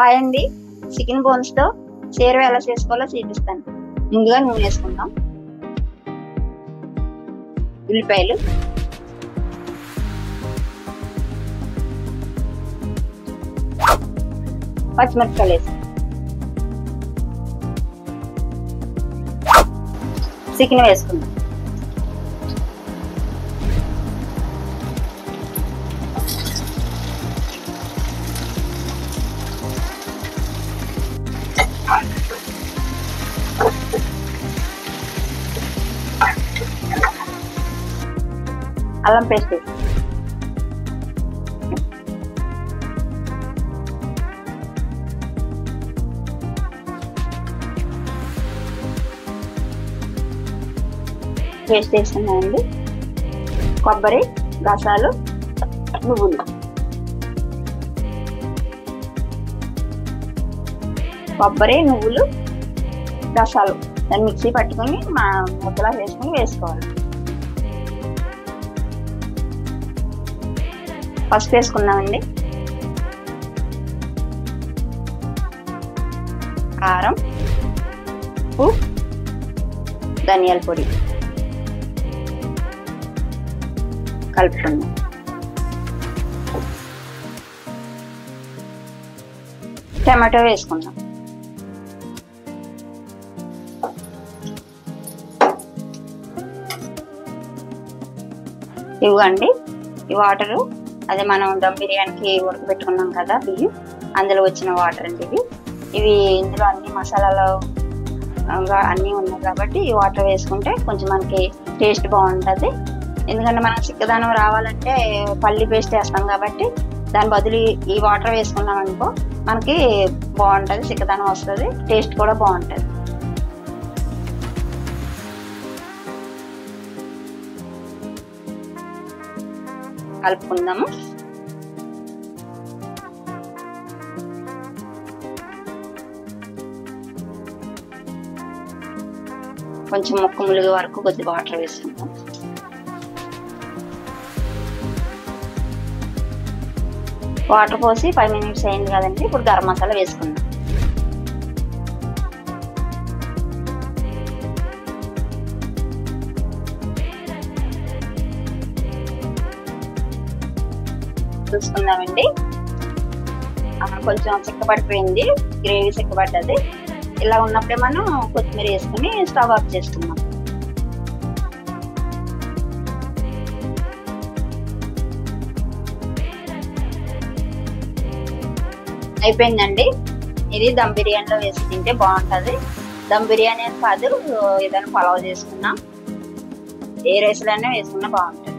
Hi అండి, chicken bones తో షేర్వా ఎలా చేసుకోవాలో చూపిస్తాను. ముందుగా నూనె వేసుకుందాం. ఉల్లిపాయలు, పచ్చిమిరపకాయలు వేసి చికెన్ వేసుకుందాం. అల్లం పేస్ట్ వేసుకున్నామండి. కొబ్బరి, గసాలు, నువ్వులు, కొబ్బరి, నువ్వులు, గసాలు దాన్ని మిక్సీ పట్టుకొని ముద్దలా వేసుకొని వేసుకోవాలి. పసుపు వేసుకున్నామండి. కారం, ఉప్పు, ధనియాల పొడి కలుపుకుందాం. టమాటో వేసుకుందాం. ఇవ్వండి ఈ వాటరు, అదే మనం దమ్ బిర్యానీకి ఉడకబెట్టుకున్నాం కదా బియ్యం, అందులో వచ్చిన వాటర్ అండి ఇవి. ఇందులో అన్ని మసాలాలు అన్నీ ఉన్నాయి కాబట్టి ఈ వాటర్ వేసుకుంటే కొంచెం మనకి టేస్ట్ బాగుంటుంది. ఎందుకంటే మనం చిక్కదనం రావాలంటే పల్లి పేస్ట్ వేస్తాం కాబట్టి దాని బదులు ఈ వాటర్ వేసుకున్నాం అనుకో మనకి బాగుంటుంది, చిక్కదనం వస్తుంది, టేస్ట్ కూడా బాగుంటుంది. కలుపుకుందాము. కొంచెం ముక్క ములిగే వరకు కొద్ది వాటర్ వేసుకుందాం. వాటర్ పోసి 5 minutes అయింది కదండి. ఇప్పుడు గరం మసాలా వేసుకుందాం. చూసుకుందామండి. కొంచెం చిక్కబడిపోయింది, గ్రేవీ చిక్కబడ్డది. ఇలా ఉన్నప్పుడే మనం కొత్తిమీర వేసుకుని స్టవ్ ఆఫ్ చేసుకుందాం. అయిపోయిందండి. ఇది దమ్ బిర్యానీలో వేసి తింటే బాగుంటుంది. దమ్ బిర్యానీ అని కాదు, ఏదైనా పలావ్ చేసుకున్నా ఏ రైస్లోనే వేసుకున్నా బాగుంటుంది.